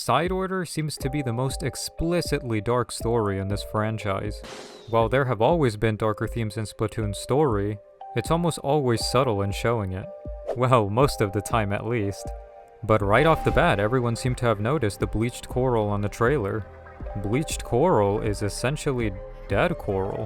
side order seems to be the most explicitly dark story in this franchise. While there have always been darker themes in Splatoon's story, it's almost always subtle in showing it. Well, most of the time at least. But right off the bat, everyone seemed to have noticed the bleached coral on the trailer. Bleached coral is essentially dead coral.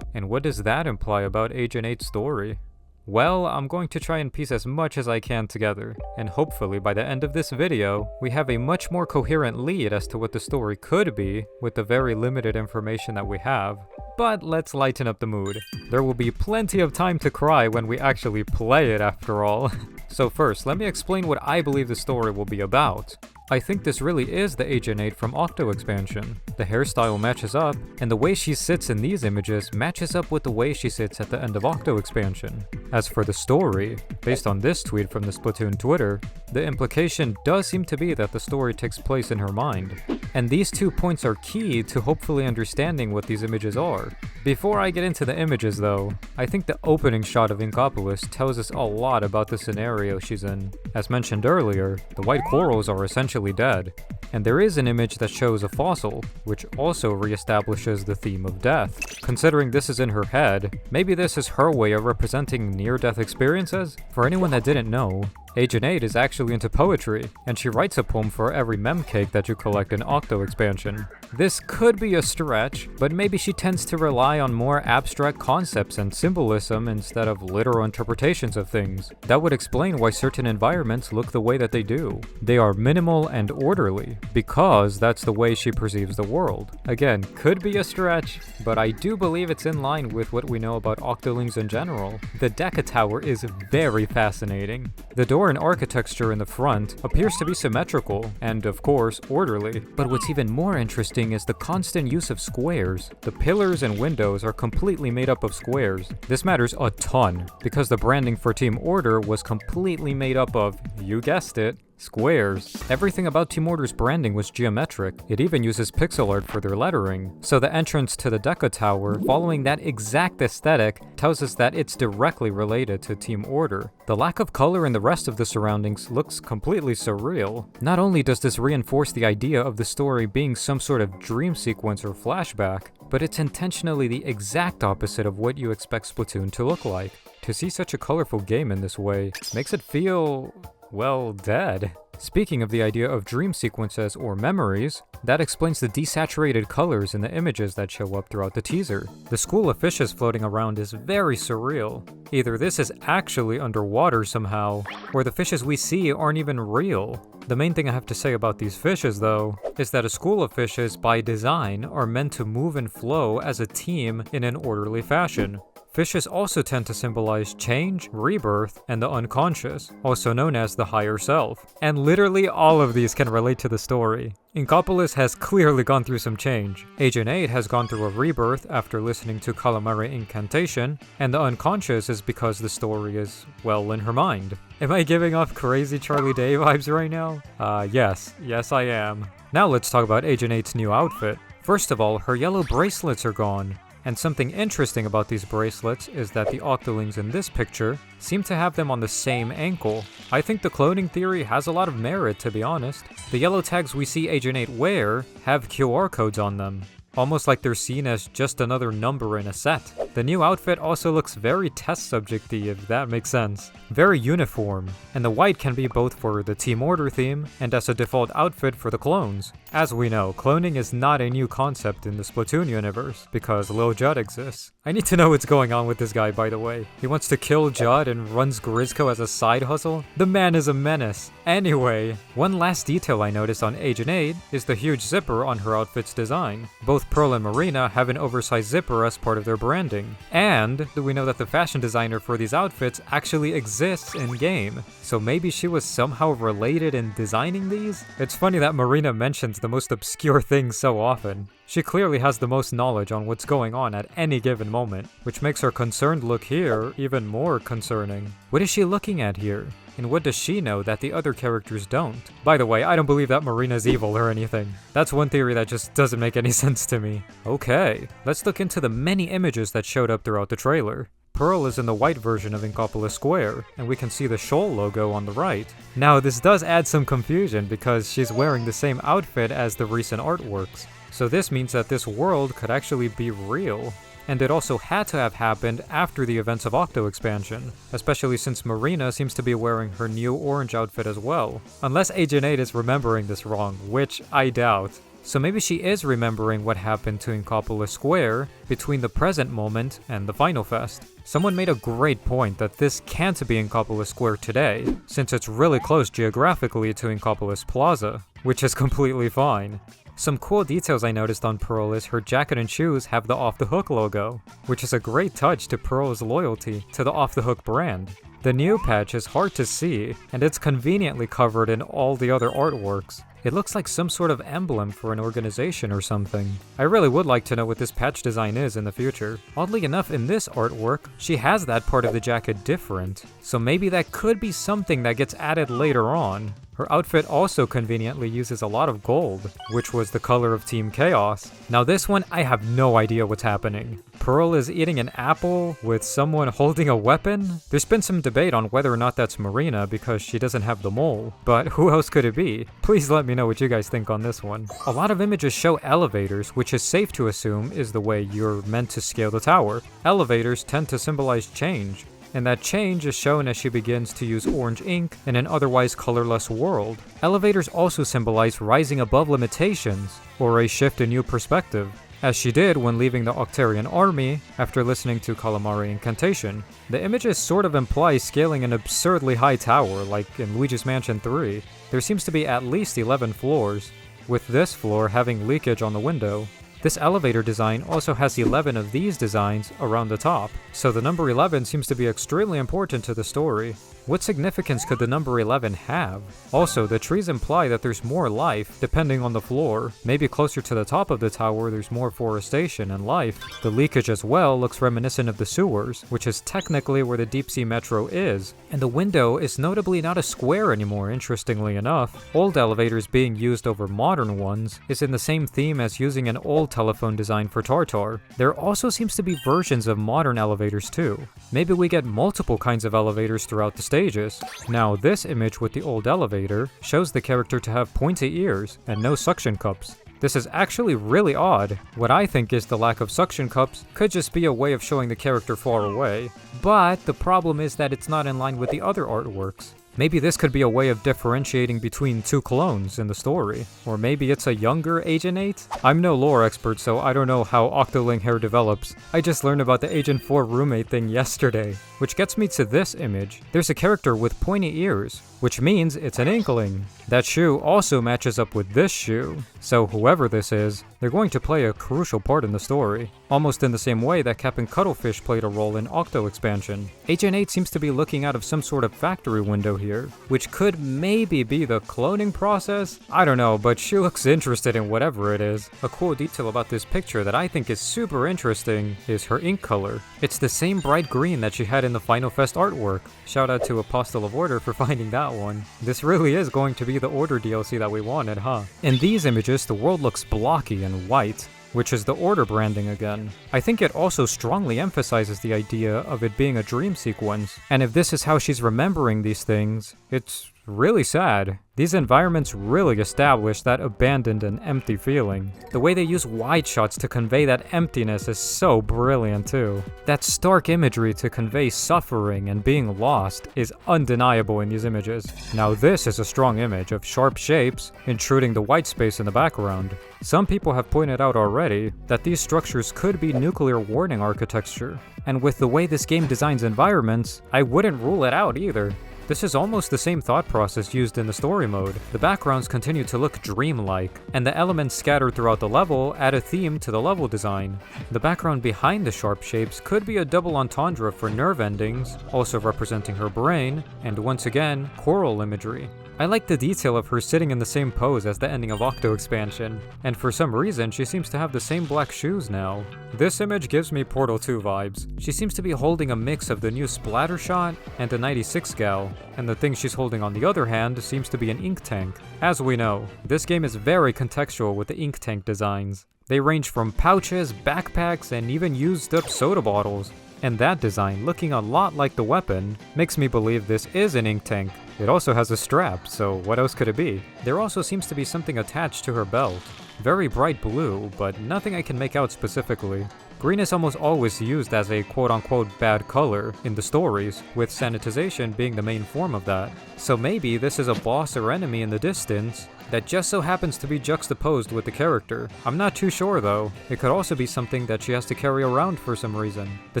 And what does that imply about Agent 8's story? Well, I'm going to try and piece as much as I can together, and hopefully by the end of this video, we have a much more coherent lead as to what the story could be with the very limited information that we have. But let's lighten up the mood. There will be plenty of time to cry when we actually play it after all. So first, let me explain what I believe the story will be about. I think this really is the Agent 8 from Octo expansion. The hairstyle matches up, and the way she sits in these images matches up with the way she sits at the end of Octo expansion. As for the story, based on this tweet from the Splatoon Twitter, the implication does seem to be that the story takes place in her mind. And these 2 points are key to hopefully understanding what these images are. Before I get into the images though, I think the opening shot of Inkopolis tells us a lot about the scenario she's in. As mentioned earlier, the white corals are essentially dead, and there is an image that shows a fossil, which also reestablishes the theme of death. Considering this is in her head, maybe this is her way of representing near-death experiences? For anyone that didn't know, Agent 8 is actually into poetry, and she writes a poem for every mem cake that you collect in Octo expansion. This could be a stretch, but maybe she tends to rely on more abstract concepts and symbolism instead of literal interpretations of things. That would explain why certain environments look the way that they do. They are minimal and orderly, because that's the way she perceives the world. Again, could be a stretch, but I do believe it's in line with what we know about Octolings in general. The Deca Tower is very fascinating. The door and architecture in the front appears to be symmetrical, and of course, orderly. But what's even more interesting is the constant use of squares. The pillars and windows are completely made up of squares. This matters a ton, because the branding for Team Order was completely made up of, you guessed it, squares. Everything about Team Order's branding was geometric. It even uses pixel art for their lettering. So the entrance to the Deca Tower, following that exact aesthetic, tells us that it's directly related to Team Order. The lack of color in the rest of the surroundings looks completely surreal. Not only does this reinforce the idea of the story being some sort of dream sequence or flashback, but it's intentionally the exact opposite of what you expect Splatoon to look like. To see such a colorful game in this way makes it feel, well, dead. Speaking of the idea of dream sequences or memories, that explains the desaturated colors in the images that show up throughout the teaser. The school of fishes floating around is very surreal. Either this is actually underwater somehow, or the fishes we see aren't even real. The main thing I have to say about these fishes, though, is that a school of fishes, by design, are meant to move and flow as a team in an orderly fashion. Fishes also tend to symbolize change, rebirth, and the unconscious, also known as the higher self. And literally all of these can relate to the story. Inkopolis has clearly gone through some change. Agent 8 has gone through a rebirth after listening to Calamari Incantation, and the unconscious is because the story is, well, in her mind. Am I giving off crazy Charlie Day vibes right now? Yes I am. Now let's talk about Agent 8's new outfit. First of all, her yellow bracelets are gone. And something interesting about these bracelets is that the Octolings in this picture seem to have them on the same ankle. I think the cloning theory has a lot of merit, to be honest. The yellow tags we see Agent 8 wear have QR codes on them, almost like they're seen as just another number in a set. The new outfit also looks very test subjecty, if that makes sense. Very uniform, and the white can be both for the Team Order theme and as a default outfit for the clones. As we know, cloning is not a new concept in the Splatoon universe, because Lil Judd exists. I need to know what's going on with this guy, by the way. He wants to kill Judd and runs Grizzco as a side hustle? The man is a menace. Anyway, one last detail I noticed on Agent 8 is the huge zipper on her outfit's design. Both Pearl and Marina have an oversized zipper as part of their branding. And we know that the fashion designer for these outfits actually exists in-game. So maybe she was somehow related in designing these? It's funny that Marina mentions the most obscure things so often. She clearly has the most knowledge on what's going on at any given moment, which makes her concerned look here even more concerning. What is she looking at here? And what does she know that the other characters don't? By the way, I don't believe that Marina's evil or anything. That's one theory that just doesn't make any sense to me. Okay, let's look into the many images that showed up throughout the trailer. Pearl is in the white version of Inkopolis Square, and we can see the Shoal logo on the right. Now, this does add some confusion because she's wearing the same outfit as the recent artworks, so this means that this world could actually be real. And it also had to have happened after the events of Octo Expansion, especially since Marina seems to be wearing her new orange outfit as well. Unless Agent 8 is remembering this wrong, which I doubt. So maybe she is remembering what happened to Inkopolis Square between the present moment and the Final Fest. Someone made a great point that this can't be Inkopolis Square today, since it's really close geographically to Inkopolis Plaza, which is completely fine. Some cool details I noticed on Pearl is her jacket and shoes have the Off the Hook logo, which is a great touch to Pearl's loyalty to the Off the Hook brand. The new patch is hard to see, and it's conveniently covered in all the other artworks. It looks like some sort of emblem for an organization or something. I really would like to know what this patch design is in the future. Oddly enough, in this artwork, she has that part of the jacket different, so maybe that could be something that gets added later on. Her outfit also conveniently uses a lot of gold, which was the color of Team Chaos. Now this one, I have no idea what's happening. Pearl is eating an apple with someone holding a weapon? There's been some debate on whether or not that's Marina because she doesn't have the mole, but who else could it be? Please let me know what you guys think on this one. A lot of images show elevators, which is safe to assume is the way you're meant to scale the tower. Elevators tend to symbolize change, and that change is shown as she begins to use orange ink in an otherwise colorless world. Elevators also symbolize rising above limitations, or a shift in new perspective, as she did when leaving the Octarian army after listening to Calamari Incantation. The images sort of imply scaling an absurdly high tower, like in Luigi's Mansion 3. There seems to be at least 11 floors, with this floor having leakage on the window. This elevator design also has 11 of these designs around the top, so the number 11 seems to be extremely important to the story. What significance could the number 11 have? Also, the trees imply that there's more life, depending on the floor. Maybe closer to the top of the tower there's more forestation and life. The leakage as well looks reminiscent of the sewers, which is technically where the deep sea metro is. And the window is notably not a square anymore, interestingly enough. Old elevators being used over modern ones is in the same theme as using an old telephone design for Tartar. There also seems to be versions of modern elevators too. Maybe we get multiple kinds of elevators throughout the stages. Now this image with the old elevator shows the character to have pointy ears and no suction cups. This is actually really odd. What I think is the lack of suction cups could just be a way of showing the character far away, but the problem is that it's not in line with the other artworks. Maybe this could be a way of differentiating between two clones in the story. Or maybe it's a younger Agent 8? I'm no lore expert, so I don't know how Octoling hair develops. I just learned about the Agent 4 roommate thing yesterday. Which gets me to this image. There's a character with pointy ears, which means it's an Inkling. That shoe also matches up with this shoe. So whoever this is, they're going to play a crucial part in the story. Almost in the same way that Captain Cuttlefish played a role in Octo Expansion. Agent 8 seems to be looking out of some sort of factory window here, which could maybe be the cloning process? I don't know, but she looks interested in whatever it is. A cool detail about this picture that I think is super interesting is her ink color. It's the same bright green that she had in the Final Fest artwork. Shout out to Apostle of Order for finding that one. This really is going to be the Order DLC that we wanted, huh? In these images, the world looks blocky and white, which is the Order branding again. I think it also strongly emphasizes the idea of it being a dream sequence, and if this is how she's remembering these things, it's really sad. These environments really establish that abandoned and empty feeling. The way they use wide shots to convey that emptiness is so brilliant too. That stark imagery to convey suffering and being lost is undeniable in these images. Now this is a strong image of sharp shapes intruding the white space in the background. Some people have pointed out already that these structures could be nuclear warning architecture, and with the way this game designs environments, I wouldn't rule it out either. This is almost the same thought process used in the story mode. The backgrounds continue to look dreamlike, and the elements scattered throughout the level add a theme to the level design. The background behind the sharp shapes could be a double entendre for nerve endings, also representing her brain, and once again, choral imagery. I like the detail of her sitting in the same pose as the ending of Octo Expansion, and for some reason she seems to have the same black shoes now. This image gives me Portal 2 vibes. She seems to be holding a mix of the new Splattershot and the 96 gal, and the thing she's holding on the other hand seems to be an ink tank. As we know, this game is very contextual with the ink tank designs. They range from pouches, backpacks, and even used up soda bottles. And that design, looking a lot like the weapon, makes me believe this is an ink tank. It also has a strap, so what else could it be? There also seems to be something attached to her belt. Very bright blue, but nothing I can make out specifically. Green is almost always used as a quote-unquote bad color in the stories, with sanitization being the main form of that. So maybe this is a boss or enemy in the distance that just so happens to be juxtaposed with the character. I'm not too sure though. It could also be something that she has to carry around for some reason. The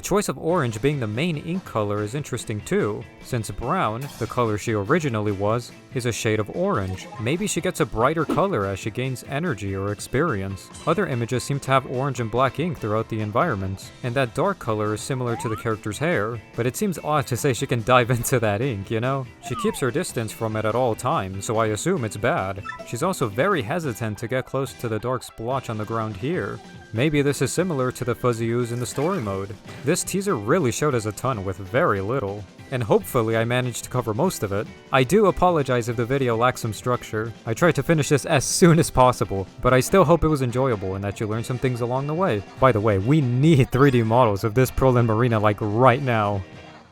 choice of orange being the main ink color is interesting too, since brown, the color she originally was, is a shade of orange. Maybe she gets a brighter color as she gains energy or experience. Other images seem to have orange and black ink throughout the environments, and that dark color is similar to the character's hair, but it seems odd to say she can dive into that ink, you know? She keeps her distance from it at all times, so I assume it's bad. She's also very hesitant to get close to the dark splotch on the ground here. Maybe this is similar to the fuzzy ooze in the story mode. This teaser really showed us a ton with very little, and hopefully I managed to cover most of it. I do apologize if the video lacks some structure. I tried to finish this as soon as possible, but I still hope it was enjoyable and that you learned some things along the way. By the way, we need 3D models of this Perlin Marina like right now.